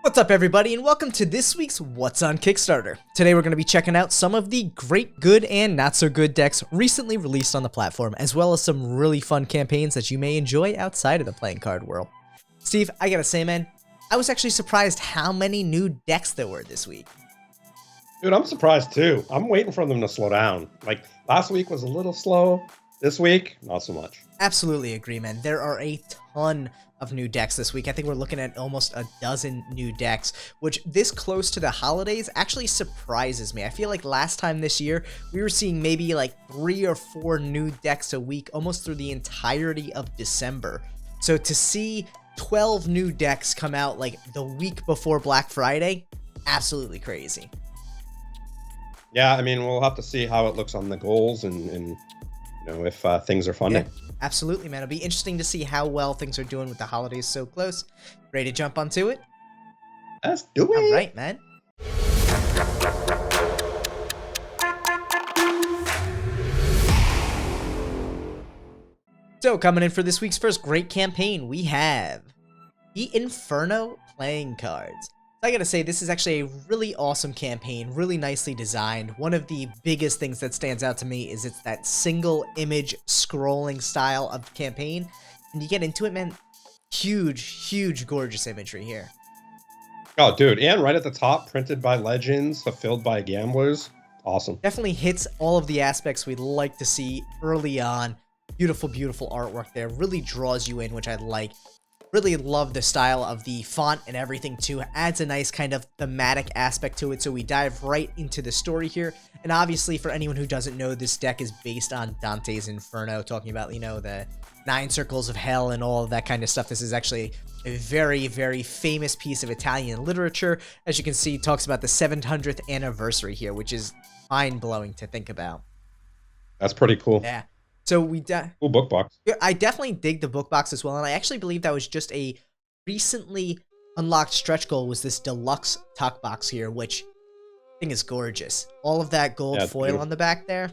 What's up everybody, and welcome to this week's What's on Kickstarter. Today we're going to be checking out some of the great, good, and not so good decks recently released on the platform, as well as some really fun campaigns that you may enjoy outside of the playing card world. Steve, I gotta say man, I was actually surprised how many new decks there were this week. Dude, I'm surprised too. I'm waiting for them to slow down. Like, last week was a little slow. This week, not so much. Absolutely agree, man. There are a ton of new decks this week. I think we're looking at almost a dozen new decks, which this close to the holidays actually surprises me. I feel like last time this year, we were seeing maybe like 3 or 4 new decks a week, almost through the entirety of December. So to see 12 new decks come out like the week before Black Friday, absolutely crazy. Yeah, I mean, we'll have to see how it looks on the goals and you know, if things are funding. Yeah, absolutely, man. It'll be interesting to see how well things are doing with the holidays so close. Ready to jump onto it? Let's do it. All right, man. So, coming in for this week's first great campaign, we have the Inferno playing cards. I gotta say, this is actually a really awesome campaign, really nicely designed. One of the biggest things that stands out to me is it's that single image scrolling style of the campaign. And you get into it, man, huge, gorgeous imagery here. Oh, dude, and right at the top, printed by legends, fulfilled by gamblers. Awesome. Definitely hits all of the aspects we'd like to see early on. Beautiful artwork there. Really draws you in, which I like. Really love the style of the font and everything too. Adds a nice kind of thematic aspect to it. So we dive right into the story here. And obviously for anyone who doesn't know, this deck is based on Dante's Inferno, talking about, you know, the 9 circles of hell and all of that kind of stuff. This is actually a very famous piece of Italian literature. As you can see, it talks about the 700th anniversary here, which is mind-blowing to think about. That's pretty cool. Yeah. So cool book box. I definitely dig the book box as well, and I actually believe that was just a recently unlocked stretch goal, was this deluxe tuck box here, which I think is gorgeous. All of that gold foil on the back there.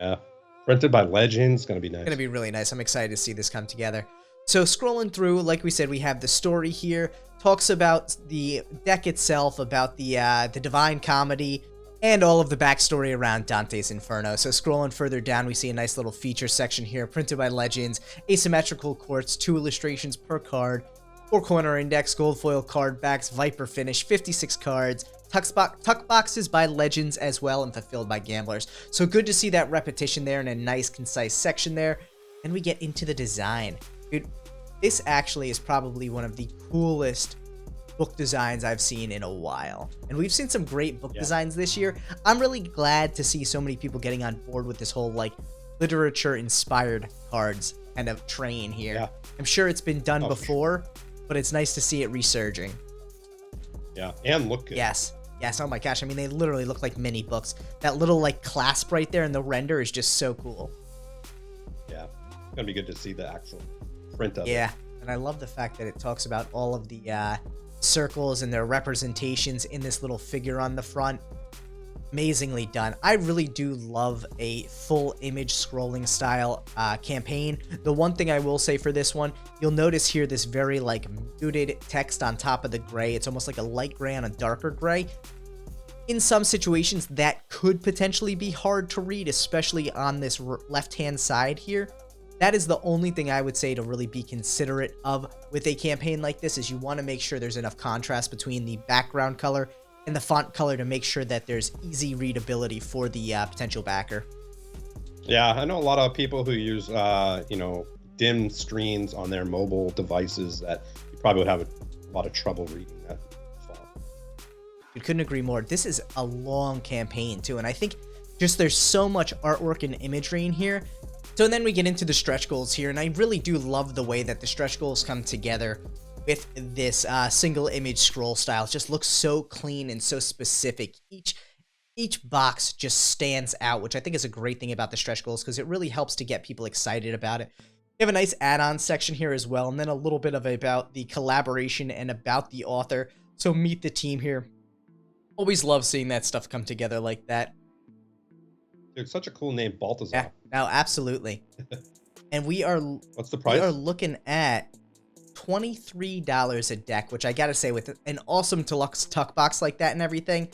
Yeah, printed by legends, gonna be nice. Gonna be really nice. I'm excited to see this come together. So scrolling through, like we said, we have the story here. Talks about the deck itself, about the Divine Comedy, and all of the backstory around Dante's Inferno. So scrolling further down, we see a nice little feature section here, printed by legends, asymmetrical quartz, 2 illustrations per card, 4 corner index, gold foil card backs, Viper finish, 56 cards, tuck boxes by legends as well, and fulfilled by gamblers. So good to see that repetition there in a nice, concise section there. And we get into the design. Dude, this actually is probably one of the coolest book designs I've seen in a while, and we've seen some great book designs this year. I'm really glad to see so many people getting on board with this whole like literature inspired cards kind of train here. I'm sure it's been done before, but it's nice to see it resurging. And look good. Yes, oh my gosh, I mean, they literally look like mini books. That little like clasp right there in the render is just so cool. It's gonna be good to see the actual print of it. And I love the fact that it talks about all of the circles and their representations in this little figure on the front. Amazingly done. I really do love a full image scrolling style campaign. The one thing I will say for this one, you'll notice here this very like muted text on top of the gray. It's almost like a light gray on a darker gray. In some situations that could potentially be hard to read, especially on this left hand side here. That is the only thing I would say to really be considerate of with a campaign like this, is you want to make sure there's enough contrast between the background color and the font color to make sure that there's easy readability for the potential backer. Yeah, I know a lot of people who use, you know, dim screens on their mobile devices that you probably would have a lot of trouble reading that font. I couldn't agree more. This is a long campaign too, and I think just there's so much artwork and imagery in here. So then we get into the stretch goals here, and I really do love the way that the stretch goals come together with this single image scroll style. It just looks so clean and so specific. Each box just stands out, which I think is a great thing about the stretch goals, because it really helps to get people excited about it. We have a nice add-on section here as well, and then a little bit of about the collaboration and about the author. So meet the team here. Always love seeing that stuff come together like that. Dude, such a cool name, Balthasar. Yeah, no, absolutely. And we are what's the price? We are looking at $23 a deck, which I gotta say, with an awesome deluxe tuck box like that and everything,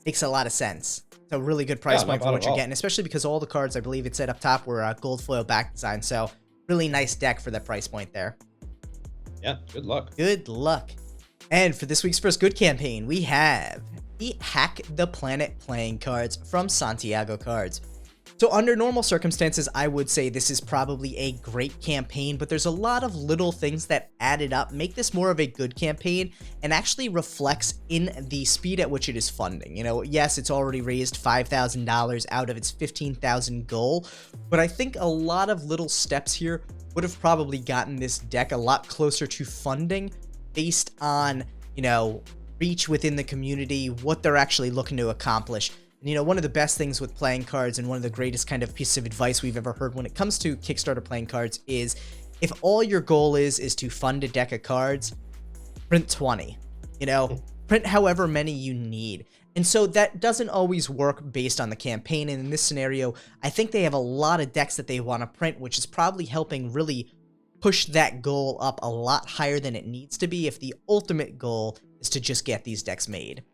makes a lot of sense. It's a really good price point for what you're getting, especially because all the cards, I believe it said up top, were gold foil back design. So really nice deck for that price point there. Yeah, good luck. Good luck. And for this week's first good campaign, we have the Hack the Planet playing cards from Santiago Cards. So under normal circumstances, I would say this is probably a great campaign, but there's a lot of little things that added up make this more of a good campaign and actually reflects in the speed at which it is funding. You know, yes, it's already raised $5,000 out of its $15,000 goal, but I think a lot of little steps here would have probably gotten this deck a lot closer to funding based on, you know, reach within the community, what they're actually looking to accomplish. And, you know, one of the best things with playing cards and one of the greatest kind of pieces of advice we've ever heard when it comes to Kickstarter playing cards is if all your goal is to fund a deck of cards, print 20, you know, print however many you need. And so that doesn't always work based on the campaign. And in this scenario, I think they have a lot of decks that they want to print, which is probably helping really push that goal up a lot higher than it needs to be if the ultimate goal is to just get these decks made.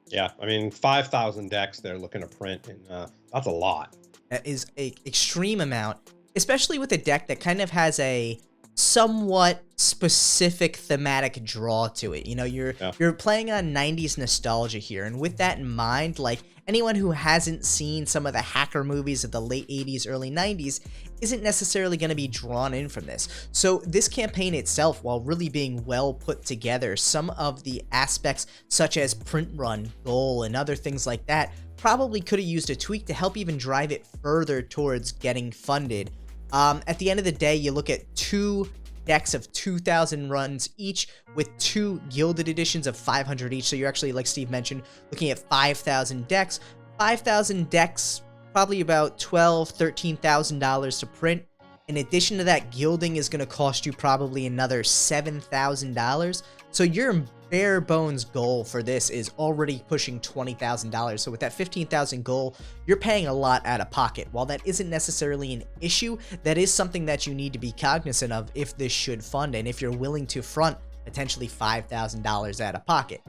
Yeah, I mean, 5,000 decks they're looking to print, and that's a lot. That is an extreme amount, especially with a deck that kind of has a somewhat specific thematic draw to it. You know, you're playing on 90s nostalgia here, and with that in mind, like, anyone who hasn't seen some of the hacker movies of the late 80s, early 90s isn't necessarily going to be drawn in from this. So this campaign itself, while really being well put together, some of the aspects such as print run, goal, and other things like that probably could have used a tweak to help even drive it further towards getting funded. At the end of the day, you look at 2 decks of 2,000 runs each with 2 gilded editions of 500 each. So you're actually, like Steve mentioned, looking at 5,000 decks. 5,000 decks, probably about $12,000, $13,000 to print. In addition to that, gilding is going to cost you probably another $7,000. So your bare bones goal for this is already pushing $20,000. So with that $15,000 goal, you're paying a lot out of pocket. While that isn't necessarily an issue, that is something that you need to be cognizant of if this should fund and if you're willing to front potentially $5,000 out of pocket.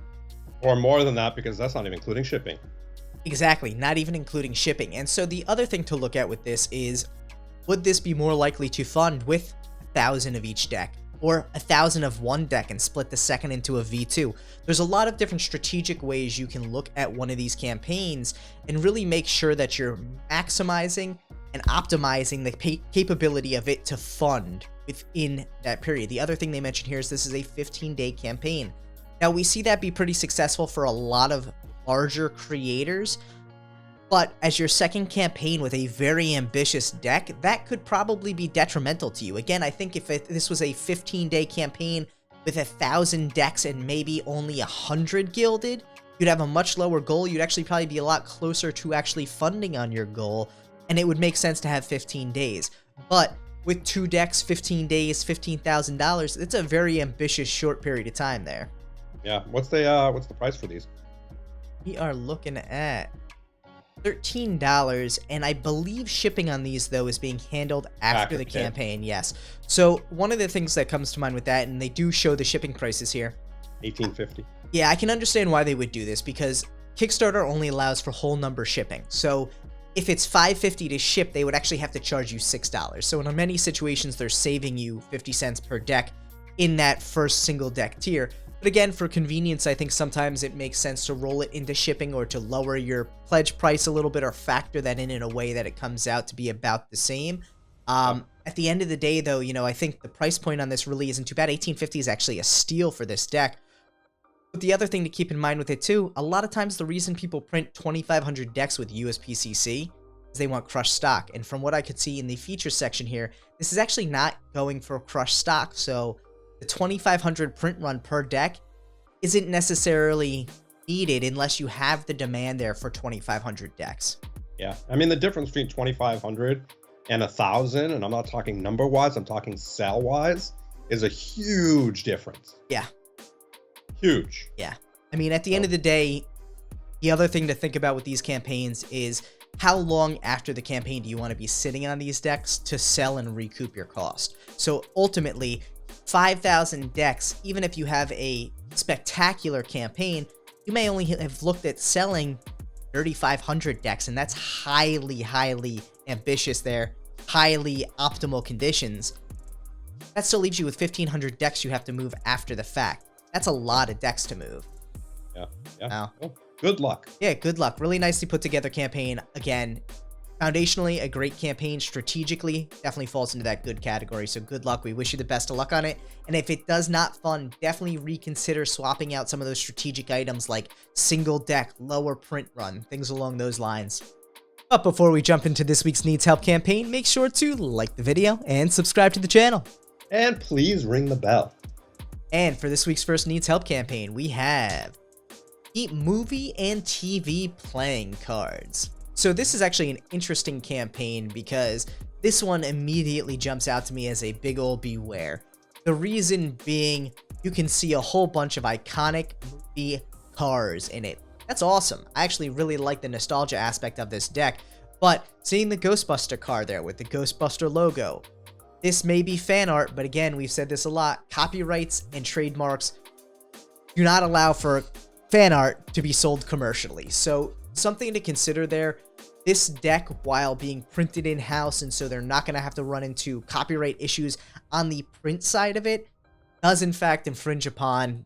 Or more than that, because that's not even including shipping. Exactly, not even including shipping. And so the other thing to look at with this is, would this be more likely to fund with 1,000 of each deck? Or 1,000 of one deck and split the second into a V2. There's a lot of different strategic ways you can look at one of these campaigns and really make sure that you're maximizing and optimizing the capability of it to fund within that period. The other thing they mentioned here is this is a 15-day campaign. Now, we see that be pretty successful for a lot of larger creators, but as your second campaign with a very ambitious deck, that could probably be detrimental to you. Again, I think if this was a 15-day campaign with 1,000 decks and maybe only 100 gilded, you'd have a much lower goal. You'd actually probably be a lot closer to actually funding on your goal, and it would make sense to have 15 days. But with 2 decks, 15 days, $15,000, it's a very ambitious short period of time there. Yeah, what's the price for these? We are looking at $13, and I believe shipping on these, though, is being handled after the campaign. Yes. So one of the things that comes to mind with that, and they do show the shipping prices here. $18.50. Yeah, I can understand why they would do this, because Kickstarter only allows for whole number shipping. So if it's $5.50 to ship, they would actually have to charge you $6. So in many situations, they're saving you 50 cents per deck in that first single deck tier. But again, for convenience, I think sometimes it makes sense to roll it into shipping or to lower your pledge price a little bit or factor that in a way that it comes out to be about the same. At the end of the day, though, you know, I think the price point on this really isn't too bad. $18.50 is actually a steal for this deck. But the other thing to keep in mind with it, too, a lot of times the reason people print 2,500 decks with USPCC is they want crushed stock. And from what I could see in the features section here, this is actually not going for crushed stock. So the 2,500 print run per deck isn't necessarily needed unless you have the demand there for 2,500 decks. Yeah, I mean, the difference between 2,500 and 1,000, and I'm not talking number-wise, I'm talking sale-wise, is a huge difference. Yeah. Huge. Yeah. I mean, at the end of the day, the other thing to think about with these campaigns is how long after the campaign do you want to be sitting on these decks to sell and recoup your cost? So ultimately, 5,000 decks, even if you have a spectacular campaign, you may only have looked at selling 3,500 decks, and that's highly ambitious there, highly optimal conditions. That still leaves you with 1,500 decks you have to move after the fact. That's a lot of decks to move. Yeah. Wow. Well, good luck. Yeah, good luck. Really nicely put together campaign. Again, foundationally, a great campaign. Strategically, definitely falls into that good category. So good luck. We wish you the best of luck on it. And if it does not fund, definitely reconsider swapping out some of those strategic items like single deck, lower print run, things along those lines. But before we jump into this week's Needs Help campaign, make sure to like the video and subscribe to the channel. And please ring the bell. And for this week's first Needs Help campaign, we have the movie and TV playing cards. So this is actually an interesting campaign because this one immediately jumps out to me as a big ol' beware. The reason being, you can see a whole bunch of iconic movie cars in it. That's awesome. I actually really like the nostalgia aspect of this deck, but seeing the Ghostbuster card there with the Ghostbuster logo, this may be fan art, but again, we've said this a lot, copyrights and trademarks do not allow for fan art to be sold commercially. So something to consider there. This deck, while being printed in-house, and so they're not going to have to run into copyright issues on the print side of it, does in fact infringe upon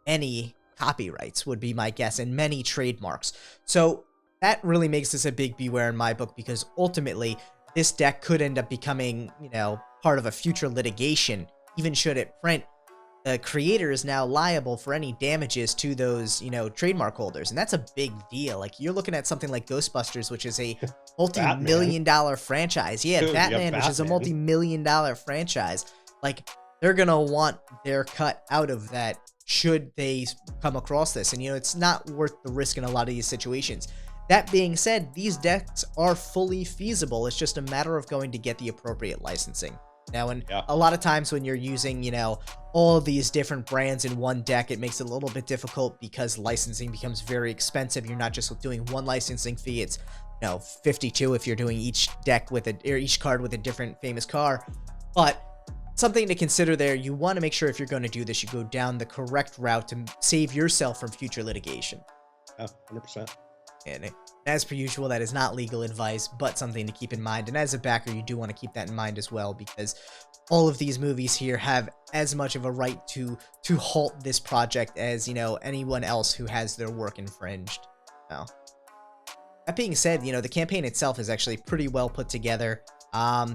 any copyrights, would be my guess, and many trademarks. So that really makes this a big beware in my book, because ultimately this deck could end up becoming, part of a future litigation. Even should it print, the creator is now liable for any damages to those, trademark holders. And that's a big deal. Like, you're looking at something like Ghostbusters, which is a multi-million-dollar franchise. Yeah, dude, Batman, which is a multi-million-dollar franchise. Like, they're gonna want their cut out of that should they come across this. And, it's not worth the risk in a lot of these situations. That being said, these decks are fully feasible. It's just a matter of going to get the appropriate licensing. Now, and a lot of times when you're using, all of these different brands in one deck, it makes it a little bit difficult because licensing becomes very expensive. You're not just doing one licensing fee. It's, 52 if you're doing each deck with each card with a different famous car. But something to consider there, you want to make sure if you're going to do this, you go down the correct route to save yourself from future litigation. Yeah, 100%. And as per usual, that is not legal advice, but something to keep in mind. And as a backer, you do want to keep that in mind as well, because all of these movies here have as much of a right to halt this project as, anyone else who has their work infringed. So, that being said, the campaign itself is actually pretty well put together.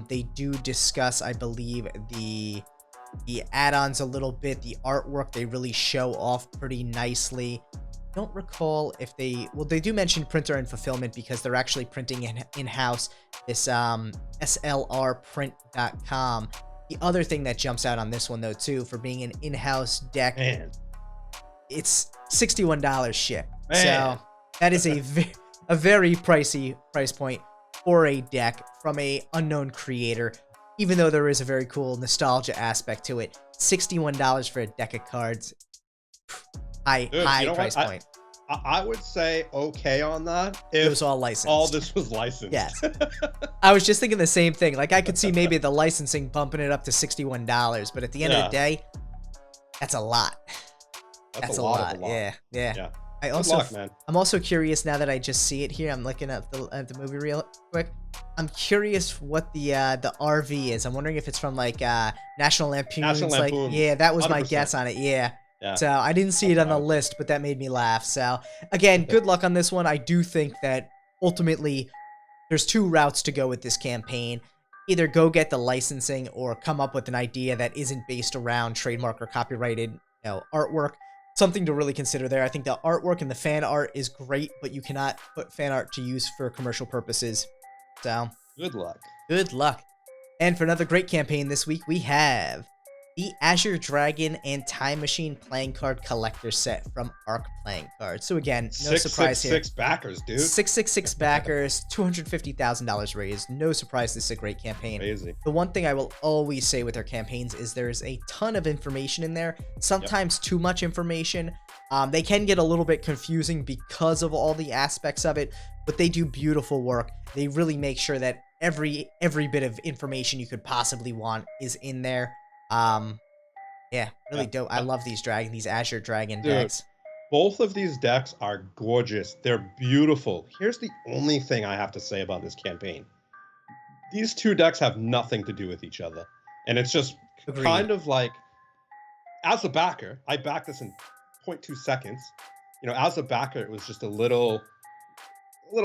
They do discuss, I believe, the add-ons a little bit. The artwork, they really show off pretty nicely. Don't recall if they do mention printer and fulfillment, because they're actually printing in-house this slrprint.com. The other thing that jumps out on this one, though, too, for being an in-house deck, it's $61 ship. So that is a very pricey price point for a deck from a unknown creator, even though there is a very cool nostalgia aspect to it. $61 for a deck of cards. High price point. I would say okay on that if it was all licensed. All this was licensed. Yes. I was just thinking the same thing. Like, I could see maybe the licensing bumping it up to $61, but at the end of the day, that's a lot. That's a lot. Yeah. I'm also curious now that I just see it here. I'm looking at the movie real quick. I'm curious what the RV is. I'm wondering if it's from like National Lampoon's. Like, yeah, that was 100%. My guess on it. Yeah. So I didn't see it on the list, but that made me laugh. So again, good luck on this one. I do think that ultimately there's two routes to go with this campaign. Either go get the licensing or come up with an idea that isn't based around trademark or copyrighted, artwork. Something to really consider there. I think the artwork and the fan art is great, but you cannot put fan art to use for commercial purposes. So good luck. Good luck. And for another great campaign this week, we have the Azure Dragon and Time Machine playing card collector set from Arc Playing Cards. So again, no surprise here. 666 backers, dude. 666 backers, $250,000 raised. No surprise this is a great campaign. Crazy. The one thing I will always say with their campaigns is there's a ton of information in there. Sometimes too much information. They can get a little bit confusing because of all the aspects of it, but they do beautiful work. They really make sure that every bit of information you could possibly want is in there. Yeah, really dope. I love these Azure Dragon Dude, decks. both of these decks are gorgeous. They're beautiful. Here's the only thing I have to say about this campaign. These two decks have nothing to do with each other. And it's just Agreed. kind of like, as a backer, I backed this in 0.2 seconds. You know, as a backer, it was just a little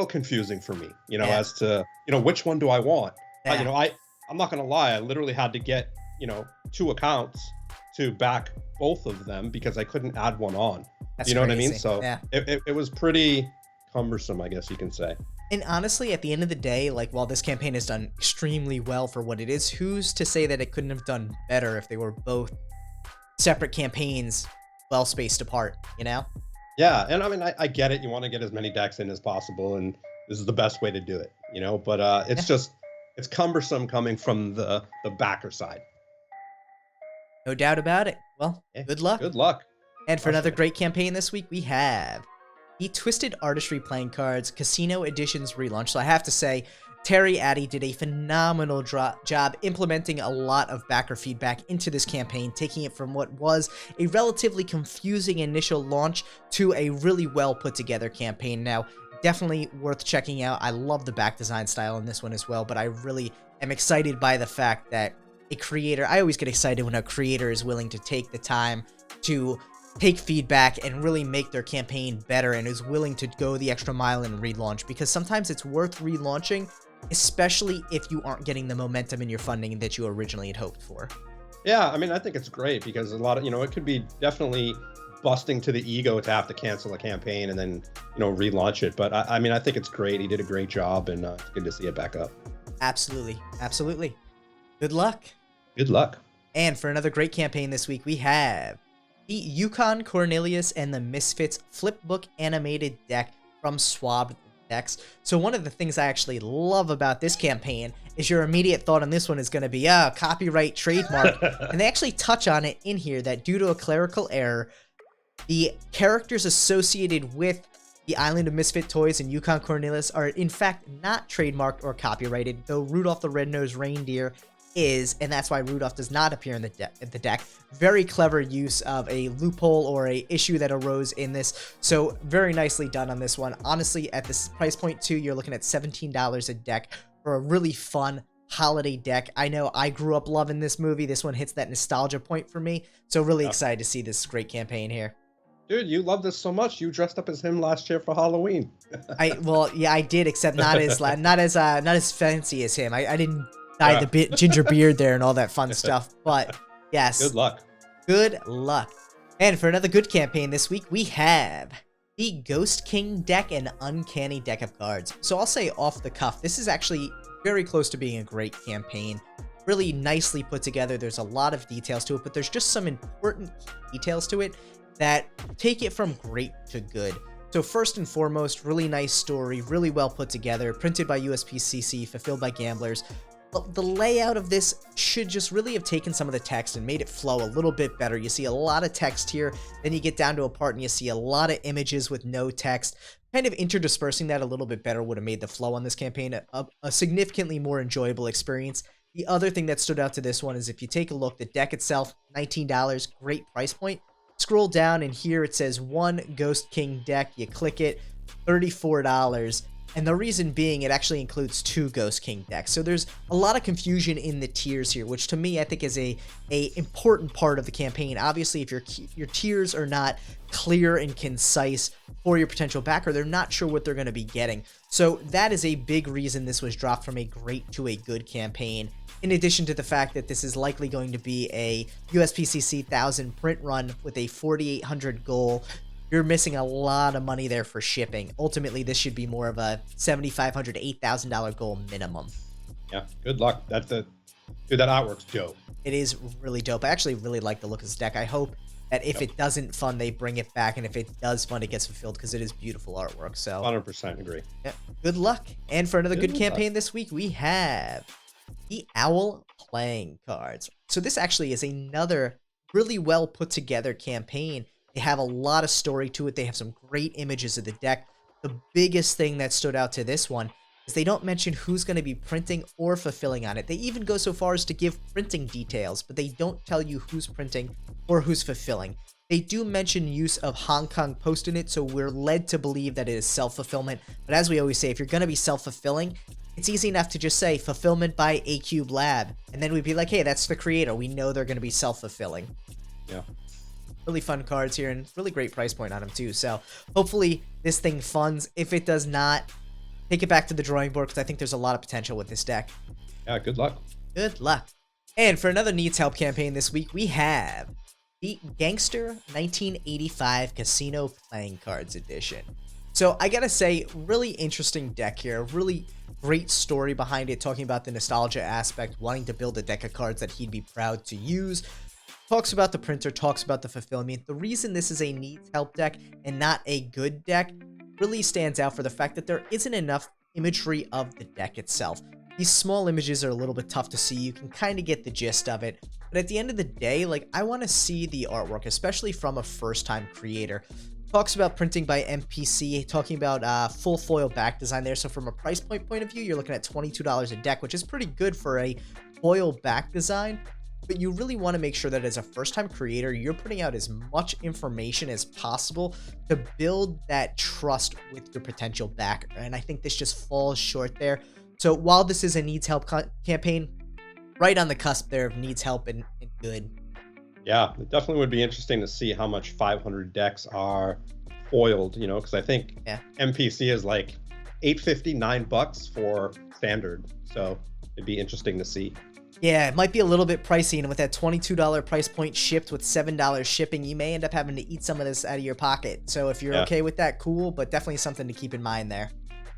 confusing for me, you know, as to, you know, which one do I want? Yeah. I'm not going to lie. I literally had to get, you know, 2 accounts to back both of them because I couldn't add one on. That's you know crazy. what I mean? So yeah. it was pretty cumbersome, I guess you can say. And honestly, at the end of the day, like, while this campaign has done extremely well for what it is, who's to say that it couldn't have done better if they were both separate campaigns well spaced apart, you know? Yeah, and I mean, I get it. You want to get as many decks in as possible, and this is the best way to do it, you know? But it's cumbersome coming from the backer side. No doubt about it. Well, good luck. Good luck. And for another great campaign this week, we have the Twisted Artistry playing cards Casino Editions relaunch. So I have to say, Terry Addy did a phenomenal job implementing a lot of backer feedback into this campaign, taking it from what was a relatively confusing initial launch to a really well put together campaign. Now, definitely worth checking out. I love the back design style in this one as well, but I really am excited by the fact that a creator, I always get excited when a creator is willing to take the time to take feedback and really make their campaign better and is willing to go the extra mile and relaunch, because sometimes it's worth relaunching, especially if you aren't getting the momentum in your funding that you originally had hoped for. Yeah, I mean, I think it's great because a lot of, you know, it could be definitely busting to the ego to have to cancel a campaign and then, you know, relaunch it. But I mean, I think it's great. He did a great job, and it's good to see it back up. Absolutely. Absolutely. Good luck. Good luck. And for another great campaign this week, we have the Yukon Cornelius and the Misfits Flipbook animated deck from Swabbed Decks. So one of the things I actually love about this campaign is your immediate thought on this one is going to be, copyright, trademark. And they actually touch on it in here that due to a clerical error, the characters associated with the Island of Misfit Toys and Yukon Cornelius are in fact not trademarked or copyrighted, though Rudolph the Red-Nosed Reindeer is, and that's why Rudolph does not appear in the deck. Very clever use of a loophole or a issue that arose in this. So very nicely done on this one. Honestly, at this price point too, you're looking at $17 a deck for a really fun holiday deck. I know I grew up loving this movie. This one hits that nostalgia point for me. So really excited to see this great campaign here. Dude, you love this so much. You dressed up as him last year for Halloween. Well, yeah, I did, except not as fancy as him. I didn't dye the ginger beard there and all that fun stuff. But yes, good luck. Good luck. And for another good campaign this week, we have the Ghost King deck and Uncanny deck of cards. So I'll say off the cuff, this is actually very close to being a great campaign. Really nicely put together. There's a lot of details to it, but there's just some important details to it that take it from great to good. So first and foremost, really nice story, really well put together, printed by USPCC, fulfilled by gamblers. But the layout of this should just really have taken some of the text and made it flow a little bit better. You see a lot of text here, then you get down to a part and you see a lot of images with no text. Kind of interdispersing that a little bit better would have made the flow on this campaign a significantly more enjoyable experience. The other thing that stood out to this one is if you take a look, the deck itself, $19, great price point. Scroll down and here it says one Ghost King deck. You click it, $34. And the reason being, it actually includes 2 Ghost King decks. So there's a lot of confusion in the tiers here, which to me I think is a important part of the campaign. Obviously, if your tiers are not clear and concise for your potential backer, they're not sure what they're going to be getting. So that is a big reason this was dropped from a great to a good campaign. In addition to the fact that this is likely going to be a USPCC 1000 print run with a 4,800 goal, you're missing a lot of money there for shipping. Ultimately, this should be more of a $7,500 to $8,000 goal minimum. Yeah, good luck. Dude, that artwork's dope. It is really dope. I actually really like the look of this deck. I hope that if it doesn't fund, they bring it back, and if it does fund, it gets fulfilled because it is beautiful artwork. So 100% agree. Yeah, good luck. And for another good campaign this week, we have the Owl playing cards. So this actually is another really well put together campaign. They have a lot of story to it. They have some great images of the deck. The biggest thing that stood out to this one is they don't mention who's going to be printing or fulfilling on it. They even go so far as to give printing details, but they don't tell you who's printing or who's fulfilling. They do mention use of Hong Kong Post in it, so we're led to believe that it is self-fulfillment. But as we always say, if you're going to be self-fulfilling, it's easy enough to just say fulfillment by A Cube Lab, and then we'd be like, hey, that's the creator. We know they're going to be self-fulfilling. Yeah. Really fun cards here, and really great price point on them too. So hopefully this thing funds. If it does not, take it back to the drawing board, because I think there's a lot of potential with this deck. Yeah, good luck. Good luck. And for another Needs Help campaign this week, we have the Gangster 1985 Casino Playing Cards Edition. So I gotta say, really interesting deck here. Really great story behind it, talking about the nostalgia aspect, wanting to build a deck of cards that he'd be proud to use. Talks about the printer, talks about the fulfillment. The reason this is a Needs Help deck and not a good deck really stands out for the fact that there isn't enough imagery of the deck itself. These small images are a little bit tough to see. You can kind of get the gist of it. But at the end of the day, like, I want to see the artwork, especially from a first-time creator. Talks about printing by MPC, talking about full foil back design there. So from a price point of view, you're looking at $22 a deck, which is pretty good for a foil back design. But you really want to make sure that as a first-time creator, you're putting out as much information as possible to build that trust with your potential backer. And I think this just falls short there. So while this is a Needs Help campaign, right on the cusp there of Needs Help and good. Yeah, it definitely would be interesting to see how much 500 decks are foiled, you know, because I think MPC is like $8.50, $9 for standard. So it'd be interesting to see. Yeah, it might be a little bit pricey, and with that $22 price point shipped with $7 shipping, you may end up having to eat some of this out of your pocket. So if you're okay with that, cool, but definitely something to keep in mind there.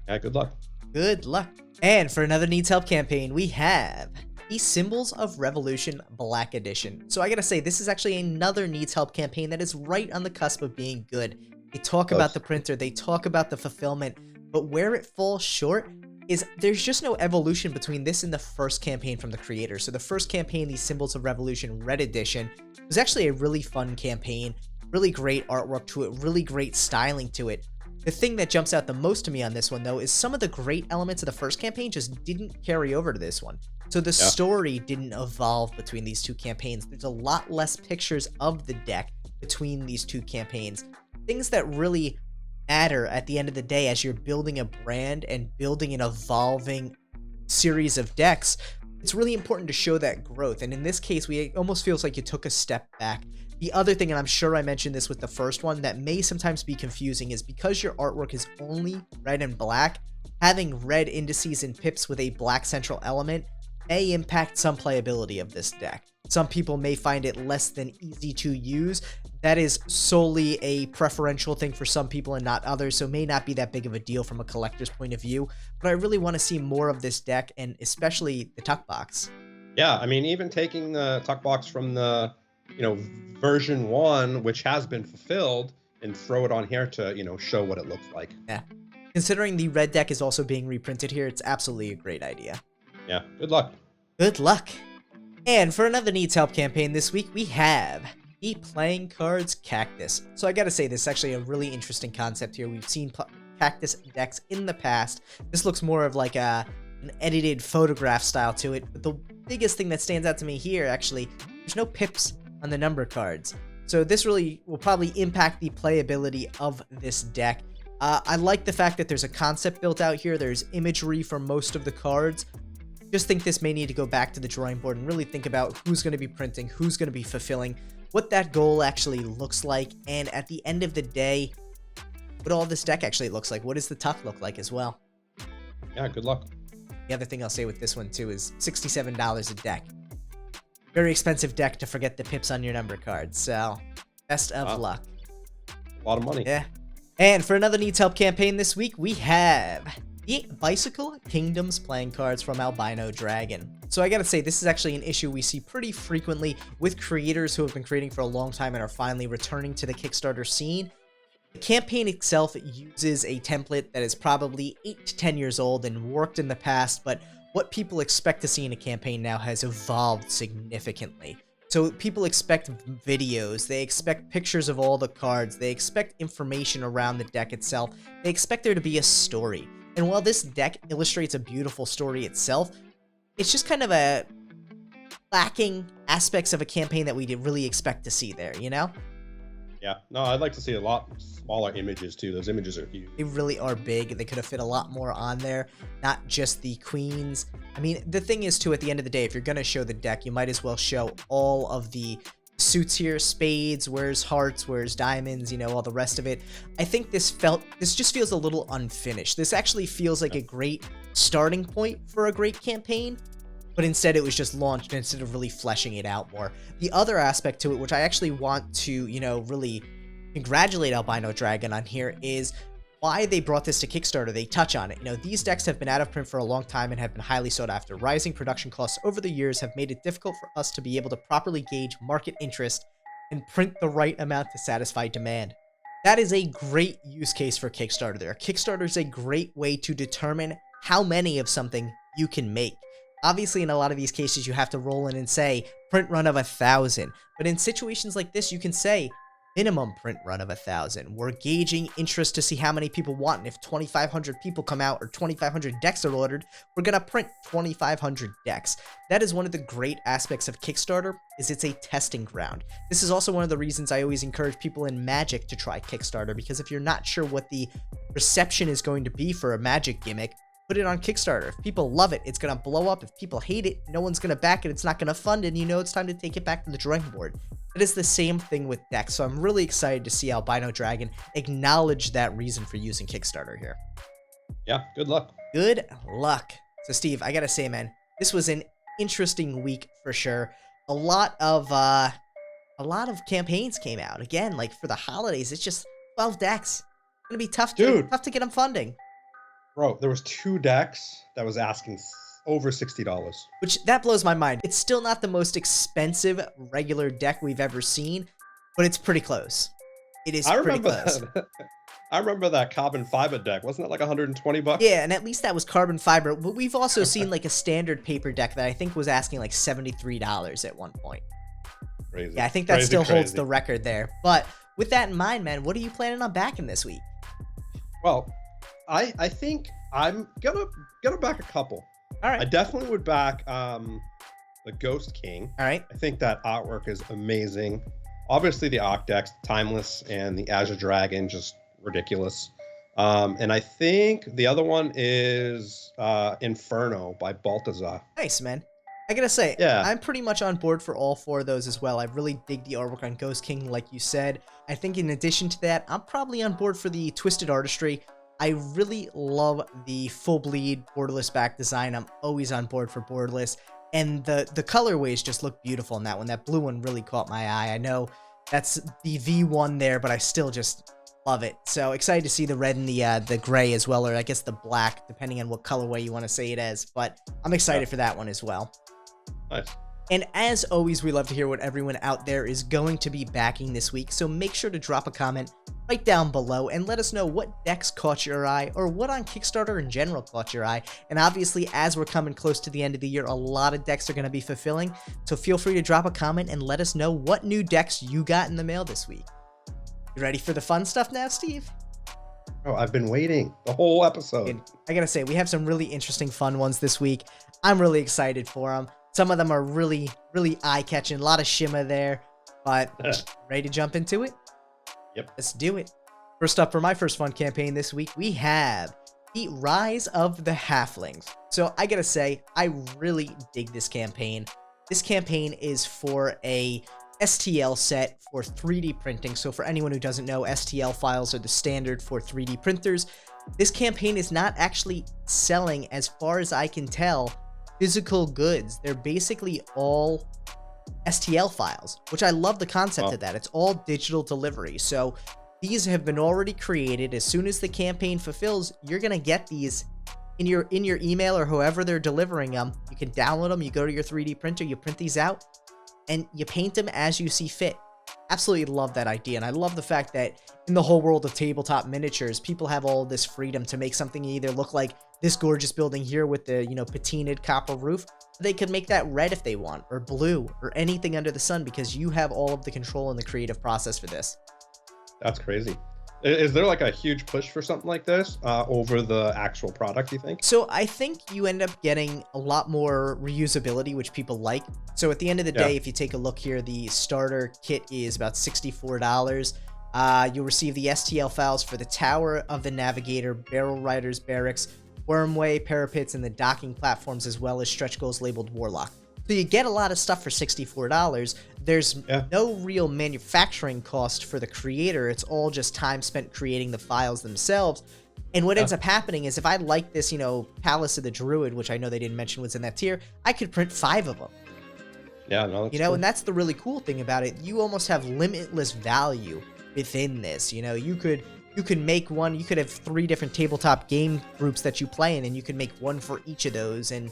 Yeah, good luck. Good luck. And for another Needs Help campaign, we have the Symbols of Revolution Black Edition. So I gotta say, this is actually another Needs Help campaign that is right on the cusp of being good. They talk about the printer, they talk about the fulfillment, but where it falls short is there's just no evolution between this and the first campaign from the creator. So the first campaign, the Symbols of Revolution Red Edition, was actually a really fun campaign, really great artwork to it, really great styling to it. The thing that jumps out the most to me on this one, though, is some of the great elements of the first campaign just didn't carry over to this one. So the story didn't evolve between these two campaigns. There's a lot less pictures of the deck between these two campaigns. Things that really matter at the end of the day as you're building a brand and building an evolving series of decks, it's really important to show that growth. And in this case, it almost feels like you took a step back. The other thing, and I'm sure I mentioned this with the first one, that may sometimes be confusing is because your artwork is only red and black, having red indices and pips with a black central element may impact some playability of this deck. Some people may find it less than easy to use. That is solely a preferential thing for some people and not others, so may not be that big of a deal from a collector's point of view. But I really want to see more of this deck, and especially the tuck box. Yeah, I mean, even taking the tuck box from the, version 1, which has been fulfilled, and throw it on here to, show what it looks like. Yeah. Considering the red deck is also being reprinted here, it's absolutely a great idea. Yeah, good luck. Good luck. And for another Needs Help campaign this week, we have the Playing Cards Cactus. So I gotta say, this is actually a really interesting concept here. We've seen Cactus decks in the past. This looks more of like an edited photograph style to it. But the biggest thing that stands out to me here, actually, there's no pips on the number cards. So this really will probably impact the playability of this deck. I like the fact that there's a concept built out here. There's imagery for most of the cards. Just think this may need to go back to the drawing board and really think about who's going to be printing, who's going to be fulfilling, what that goal actually looks like, and at the end of the day, what all this deck actually looks like. What does the tuck look like as well? Yeah, good luck. The other thing I'll say with this one too is $67 a deck. Very expensive deck to forget the pips on your number cards, so best of luck. A lot of money. Yeah. And for another Needs Help campaign this week, we have the Bicycle Kingdoms playing cards from Albino Dragon. So I gotta say, this is actually an issue we see pretty frequently with creators who have been creating for a long time and are finally returning to the Kickstarter scene. The campaign itself uses a template that is probably 8 to 10 years old and worked in the past, but what people expect to see in a campaign now has evolved significantly. So people expect videos, they expect pictures of all the cards, they expect information around the deck itself, they expect there to be a story. And while this deck illustrates a beautiful story itself, it's just kind of a lacking aspects of a campaign that we didn't really expect to see there, you know? Yeah, no, I'd like to see a lot smaller images too. Those images are huge. They really are big. They could have fit a lot more on there, not just the queens. I mean, the thing is too, at the end of the day, if you're going to show the deck, you might as well show all of the suits here, spades, where's hearts, where's diamonds, you know, all the rest of it. I think this just feels a little unfinished. This actually feels like a great starting point for a great campaign, but instead it was just launched instead of really fleshing it out more. The other aspect to it, which I actually want to, you know, really congratulate Albino Dragon on here, is why they brought this to Kickstarter. They touch on it. You know, these decks have been out of print for a long time and have been highly sought after. Rising production costs over the years have made it difficult for us to be able to properly gauge market interest and print the right amount to satisfy demand. That is a great use case for Kickstarter there. Kickstarter is a great way to determine how many of something you can make. Obviously, in a lot of these cases, you have to roll in and say, print run of 1,000. But in situations like this, you can say, minimum print run of 1,000. We're gauging interest to see how many people want. And if 2,500 people come out or 2,500 decks are ordered, we're going to print 2,500 decks. That is one of the great aspects of Kickstarter, is it's a testing ground. This is also one of the reasons I always encourage people in Magic to try Kickstarter, because if you're not sure what the reception is going to be for a Magic gimmick, put it on Kickstarter. If people love it, it's going to blow up. If people hate it, no one's going to back it. It's not going to fund it. And you know it's time to take it back to the drawing board. It is the same thing with decks. So I'm really excited to see Albino Dragon acknowledge that reason for using Kickstarter here. Yeah, good luck. Good luck. So Steve, I got to say, man, this was an interesting week for sure. A lot of campaigns came out. Again, like for the holidays, it's just 12 decks. It's going to be tough to get them funding. Bro, there was 2 decks that was asking over $60. Which, that blows my mind. It's still not the most expensive regular deck we've ever seen, but it's pretty close. It is pretty close. I remember that carbon fiber deck. Wasn't it like 120 bucks? Yeah, and at least that was carbon fiber. But we've also seen like a standard paper deck that I think was asking like $73 at one point. Crazy. Yeah, I think that still holds the record there. But with that in mind, man, what are you planning on backing this week? Well, I think I'm gonna back a couple. All right. I definitely would back the Ghost King. All right. I think that artwork is amazing. Obviously the Arc decks, Timeless, and the Azure Dragon, just ridiculous. And I think the other one is Inferno by Balthasar. Nice, man. I gotta say, yeah, I'm pretty much on board for all 4 of those as well. I really dig the artwork on Ghost King, like you said. I think in addition to that, I'm probably on board for the Twisted Artistry. I really love the full bleed borderless back design. I'm always on board for borderless. And the colorways just look beautiful in that one. That blue one really caught my eye. I know that's the V1 there, but I still just love it. So excited to see the red and the gray as well, or I guess the black, depending on what colorway you want to say it as. But I'm excited for that one as well. Nice. And as always, we love to hear what everyone out there is going to be backing this week. So make sure to drop a comment right down below and let us know what decks caught your eye or what on Kickstarter in general caught your eye. And obviously, as we're coming close to the end of the year, a lot of decks are going to be fulfilling. So feel free to drop a comment and let us know what new decks you got in the mail this week. You ready for the fun stuff now, Steve? Oh, I've been waiting the whole episode. And I gotta say, we have some really interesting fun ones this week. I'm really excited for them. Some of them are really, really eye-catching. A lot of shimmer there. But ready to jump into it? Yep. Let's do it. First up for my first fun campaign this week, we have the Rise of the Halflings. So I gotta say, I really dig this campaign. This campaign is for a STL set for 3D printing. So for anyone who doesn't know, STL files are the standard for 3D printers. This campaign is not actually selling, as far as I can tell, physical goods. They're basically all STL files, which I love the concept of that. It's all digital delivery. So these have been already created. As soon as the campaign fulfills, you're going to get these in your email or however they're delivering them. You can download them. You go to your 3D printer, you print these out, and you paint them as you see fit. Absolutely love that idea. And I love the fact that in the whole world of tabletop miniatures, people have all this freedom to make something either look like this gorgeous building here with the, patinaed copper roof. They could make that red if they want, or blue, or anything under the sun, because you have all of the control in the creative process for this. That's crazy. Is there like a huge push for something like this over the actual product, you think? So I think you end up getting a lot more reusability, which people like. So at the end of the day, if you take a look here, the starter kit is about $64. You'll receive the STL files for the Tower of the Navigator, Barrel Riders Barracks, Wormway, Parapets, and the docking platforms, as well as stretch goals labeled Warlock. So you get a lot of stuff for $64. There's no real manufacturing cost for the creator. It's all just time spent creating the files themselves. And what ends up happening is if I like this, you know, Palace of the Druid, which I know they didn't mention was in that tier, I could print 5 of them. Yeah, no, that's you know, true. and that's the really cool thing about it. You almost have limitless value within this. You know, you could make one, you could have 3 different tabletop game groups that you play in, and you could make one for each of those, and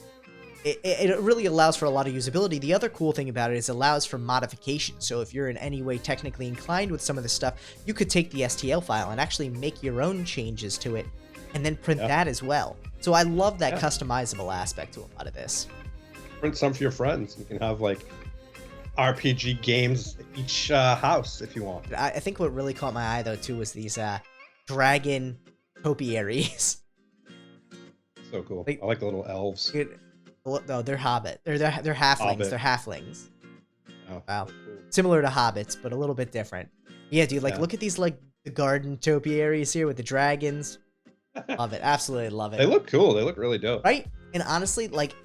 it really allows for a lot of usability. The other cool thing about it is it allows for modification. So if you're in any way technically inclined with some of this stuff, you could take the STL file and actually make your own changes to it and then print that as well. So I love that customizable aspect to a lot of this. Print some for your friends. You can have like RPG games each house if you want. I think what really caught my eye though too was these dragon topiaries. So cool. I like the little elves. Dude, no, they're hobbit. They're halflings. Hobbit. They're halflings. Oh, Wow. cool. Similar to hobbits, but a little bit different. Yeah, dude, like look at these like the garden topiaries here with the dragons. Love it. Absolutely love it. They look cool. They look really dope. Right? And honestly, like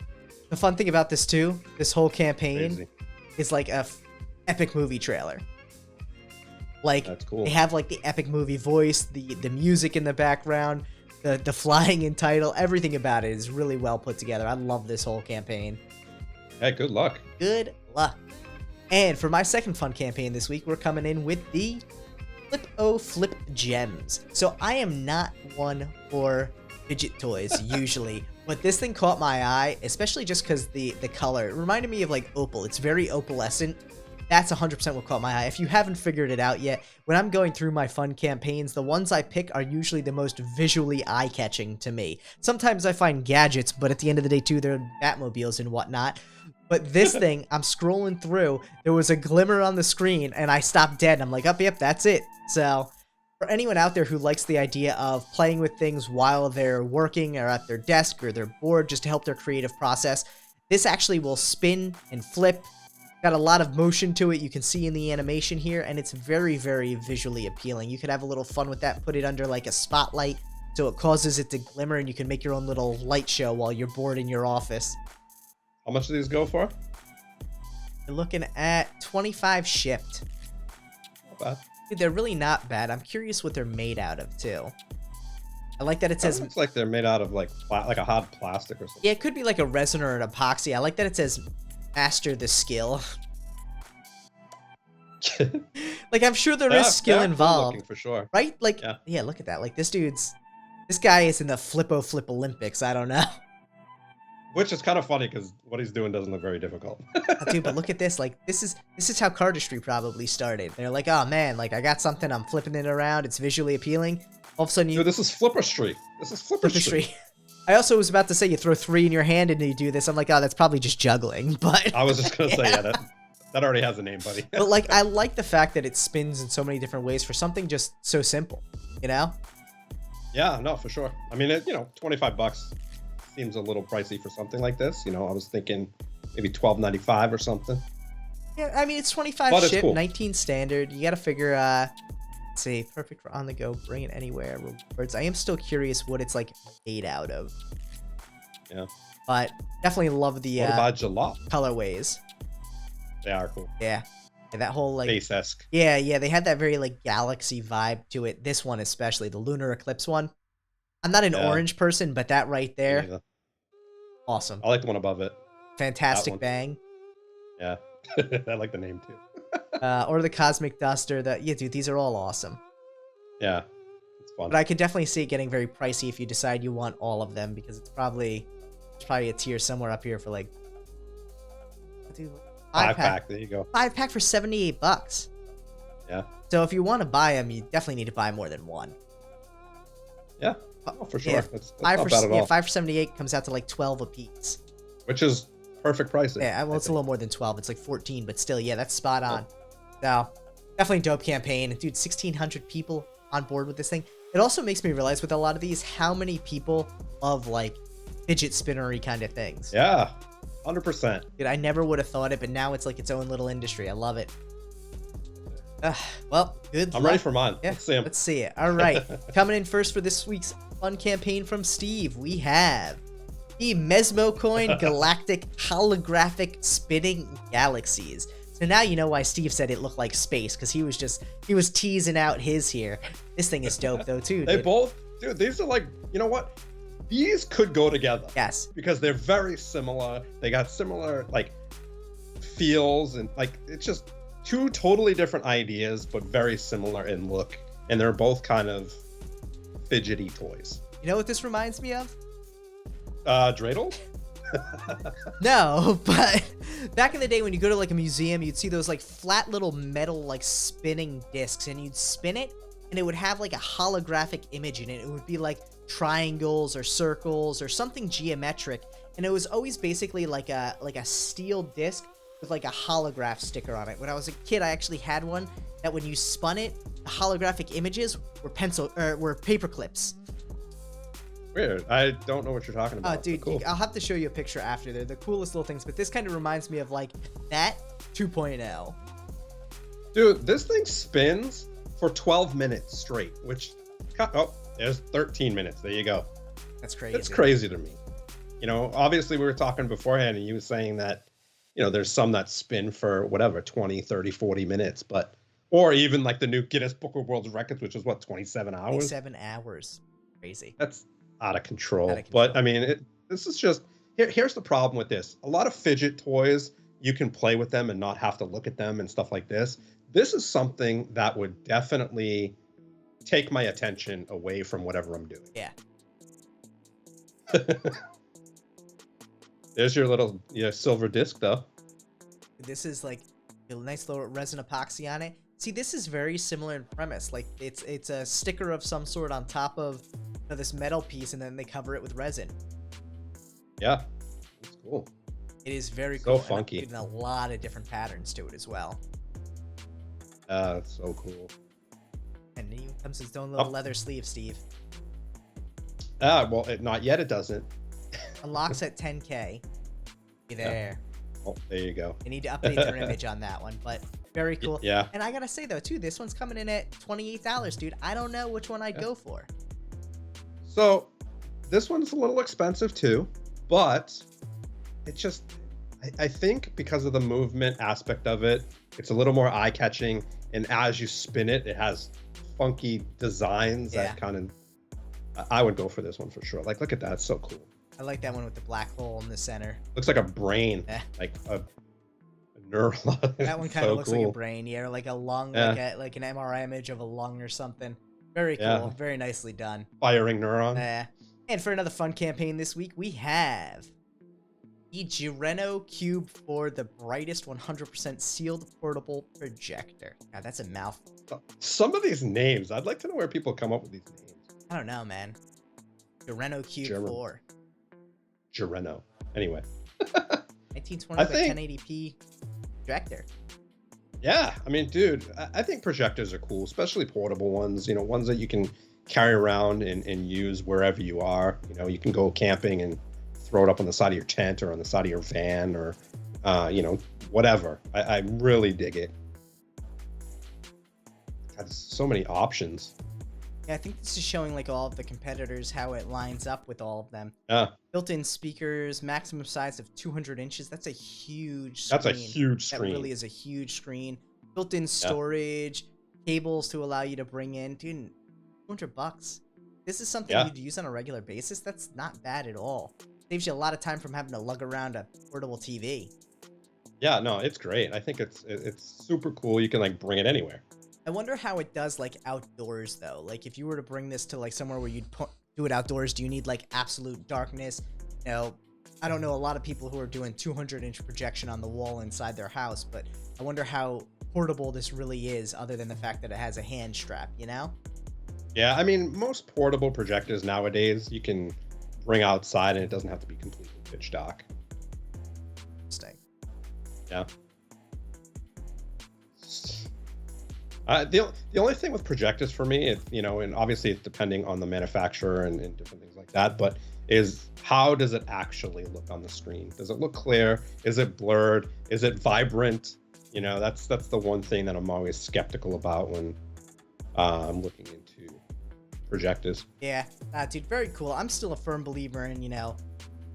the fun thing about this too, this whole campaign Crazy. is like a epic movie trailer. Like That's cool. they have like the epic movie voice, the music in the background, the flying in title, everything about it is really well put together. I love this whole campaign. Hey, good luck. Good luck. And for my second fun campaign this week, we're coming in with the Flipoflip gems. So I am not one for fidget toys usually, but this thing caught my eye, especially just because the color. It reminded me of like opal. It's very opalescent. That's 100% what caught my eye. If you haven't figured it out yet, when I'm going through my fun campaigns, the ones I pick are usually the most visually eye-catching to me. Sometimes I find gadgets, but at the end of the day too, they're Batmobiles and whatnot. But this thing, I'm scrolling through, there was a glimmer on the screen, and I stopped dead. I'm like, oh, yep, that's it. So for anyone out there who likes the idea of playing with things while they're working or at their desk or they're bored just to help their creative process, this actually will spin and flip. Got a lot of motion to it, you can see in the animation here, and it's very, very visually appealing. You could have a little fun with that, put it under like a spotlight so it causes it to glimmer, and you can make your own little light show while you're bored in your office. How much do these go for? You're looking at 25 shipped. Not bad. Dude, they're really not bad. I'm curious what they're made out of, too. I like that it says... It looks like they're made out of like a hard plastic or something. Yeah, it could be like a resin or an epoxy. I like that it says master the skill. Like, I'm sure there is skill involved. Looking for sure. Right? Like, yeah, look at that. Like, this guy is in the Flipoflip Olympics. I don't know. Which is kind of funny because what he's doing doesn't look very difficult. Dude, but look at this. Like, this is how Artistry probably started. They're like, oh man, like I got something, I'm flipping it around, it's visually appealing. All of a sudden you... Dude, this is Flipperstry. This is Flipperstry. I also was about to say you throw 3 in your hand and you do this. I'm like, oh, that's probably just juggling, but... I was just going to say, yeah, that already has a name, buddy. But like, I like the fact that it spins in so many different ways for something just so simple, you know? Yeah, no, for sure. I mean, $25 seems a little pricey for something like this. You know, I was thinking maybe $12.95 or something. Yeah, I mean, it's 25 but ship, it's cool. 19 standard. You got to figure, let's see, perfect for on the go, bring it anywhere, rewards. I am still curious what it's like made out of. Yeah. But definitely love the what about gelato? Colorways. They are cool. Yeah. And that whole like Space-esque. Yeah, they had that very like galaxy vibe to it. This one especially, the lunar eclipse one. I'm not an orange person, but that right there, awesome. I like the one above it. Fantastic bang. Yeah, I like the name too. Or the cosmic dust, or the dude, these are all awesome. Yeah, it's fun. But I could definitely see it getting very pricey if you decide you want all of them, because it's probably a tier somewhere up here for like, dude, 5-pack. There you go. 5-pack for $78. Yeah. So if you want to buy them, you definitely need to buy more than one. Yeah. Oh, for sure. Yeah, that's not bad at all. 5 for $78 comes out to like 12 a piece. Which is perfect pricing. Yeah, well, it's a little more than 12. It's like 14, but still, yeah, that's spot on. So, definitely dope campaign. Dude, 1,600 people on board with this thing. It also makes me realize with a lot of these how many people love like fidget spinnery kind of things. Yeah, 100%. Dude, I never would have thought it, but now it's like its own little industry. I love it. Well, good. I'm ready for mine. Yeah, let's see it. All right. Coming in first for this week's fun campaign from Steve, we have the MEZMOCOIN Galactic Holographic Spinning Galaxies. So now you know why Steve said it looked like space, because he was teasing out his here. This thing is dope though too. They both, dude, these are like, you know what? These could go together. Yes. Because they're very similar. They got similar like feels, and like it's just two totally different ideas, but very similar in look. And they're both kind of fidgety toys. You know what this reminds me of? Dreidel? No, but back in the day when you go to like a museum, you'd see those like flat little metal like spinning discs, and you'd spin it and it would have like a holographic image in it. It would be like triangles or circles or something geometric, and it was always basically like a steel disc with like a holograph sticker on it. When I was a kid, I actually had one that when you spun it, the holographic images were paper clips. Weird. I don't know what you're talking about. Dude, cool. I'll have to show you a picture after. They're the coolest little things, but this kind of reminds me of like that 2.0. Dude, this thing spins for 12 minutes straight, which, oh, there's 13 minutes. There you go. That's crazy. It's crazy to me. You know, obviously we were talking beforehand and you were saying that, you know, there's some that spin for whatever, 20, 30, 40 minutes, but, or even like the new Guinness Book of World Records, which is what, 27 hours? 27 hours. Crazy. That's out of control. But I mean, this is just, here's the problem with this. A lot of fidget toys, you can play with them and not have to look at them and stuff like this. This is something that would definitely take my attention away from whatever I'm doing. Yeah. There's your little silver disc though. This is like a nice little resin epoxy on it. See, this is very similar in premise. Like it's a sticker of some sort on top of this metal piece, and then they cover it with resin. Yeah, it's cool. It is very cool. So funky. And a lot of different patterns to it as well. It's so cool. And then it comes with its own little leather sleeve, Steve. Well, not yet. It doesn't. Unlocks at 10K. There. Yeah. Oh, there you go. They need to update their image on that one, but very cool. Yeah. And I gotta say though, too, this one's coming in at $28, dude. I don't know which one I'd go for. So, this one's a little expensive too, but it just, I think because of the movement aspect of it, it's a little more eye-catching, and as you spin it, it has funky designs that kind of, I would go for this one for sure. Like, look at that, it's so cool. I like that one with the black hole in the center. Looks like a brain, like a neural. That one kind of looks like a brain, yeah, or like a lung, like an MRI image of a lung or something. Very cool, very nicely done. Firing neuron. And for another fun campaign this week, we have the JIRENO Cube for the Brightest 100% sealed portable projector. God, that's a mouthful. Some of these names, I'd like to know where people come up with these names. I don't know, man. JIRENO Cube 4. JIRENO. Anyway. 1920 by 1080p projector. Yeah, I mean, dude, I think projectors are cool, especially portable ones, you know, ones that you can carry around and use wherever you are. You know, you can go camping and throw it up on the side of your tent or on the side of your van or, you know, whatever. I really dig it. God, so many options. Yeah, I think this is showing like all of the competitors, how it lines up with all of them. Yeah. Built-in speakers, maximum size of 200 inches. That's a huge screen. That's a huge screen. That really is a huge screen. Built-in storage, cables to allow you to bring in. Dude, $200. This is something you'd use on a regular basis. That's not bad at all. Saves you a lot of time from having to lug around a portable TV. Yeah, no, it's great. I think it's super cool. You can like bring it anywhere. I wonder how it does like outdoors though. Like if you were to bring this to like somewhere where you'd do it outdoors, do you need like absolute darkness? You know, I don't know a lot of people who are doing 200-inch projection on the wall inside their house, but I wonder how portable this really is other than the fact that it has a hand strap, you know? Yeah, I mean, most portable projectors nowadays you can bring outside and it doesn't have to be completely pitch dark. Interesting. Yeah. The only thing with Projectors for me, and obviously it's depending on the manufacturer and different things like that, but is how does it actually look on the screen? Does it look clear? Is it blurred? Is it vibrant? That's the one thing that I'm always skeptical about when I'm looking into Projectors. Yeah, dude, very cool. I'm still a firm believer in,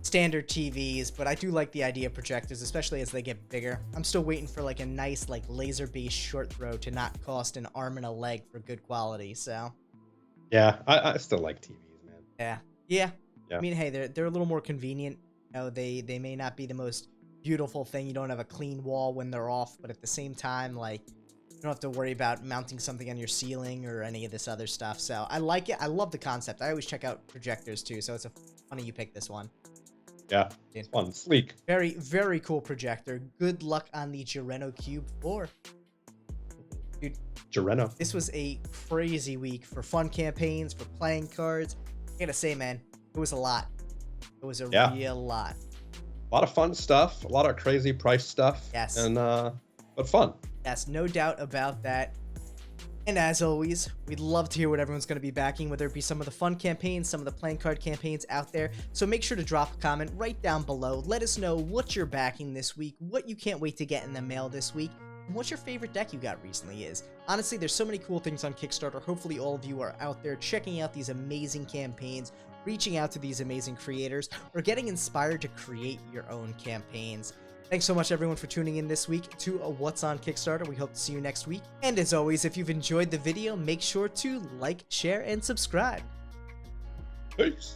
standard TVs, but I do like the idea of projectors, especially as they get bigger. I'm still waiting for like a nice like laser-based short throw to not cost an arm and a leg for good quality. So yeah, I still like TVs, man. Yeah. I mean, hey, they're a little more convenient. They may not be the most beautiful thing. You don't have a clean wall when they're off, but at the same time, like, you don't have to worry about mounting something on your ceiling or any of this other stuff. So I like it. I love the concept. I always check out projectors too, so it's funny you picked this one. Yeah, it's fun, sleek. Very, very cool projector. Good luck on the JIRENO Cube 4. Dude, JIRENO. This was a crazy week for fun campaigns, for playing cards. I gotta say, man, it was a lot. It was a real lot. A lot of fun stuff, a lot of crazy price stuff. Yes. And but fun. Yes, no doubt about that. And as always, we'd love to hear what everyone's going to be backing, whether it be some of the fun campaigns, some of the playing card campaigns out there. So make sure to drop a comment right down below. Let us know what you're backing this week, what you can't wait to get in the mail this week, and what your favorite deck you got recently is. Honestly, there's so many cool things on Kickstarter. Hopefully all of you are out there checking out these amazing campaigns, reaching out to these amazing creators, or getting inspired to create your own campaigns. Thanks so much, everyone, for tuning in this week to What's on Kickstarter. We hope to see you next week. And as always, if you've enjoyed the video, make sure to like, share, and subscribe. Peace.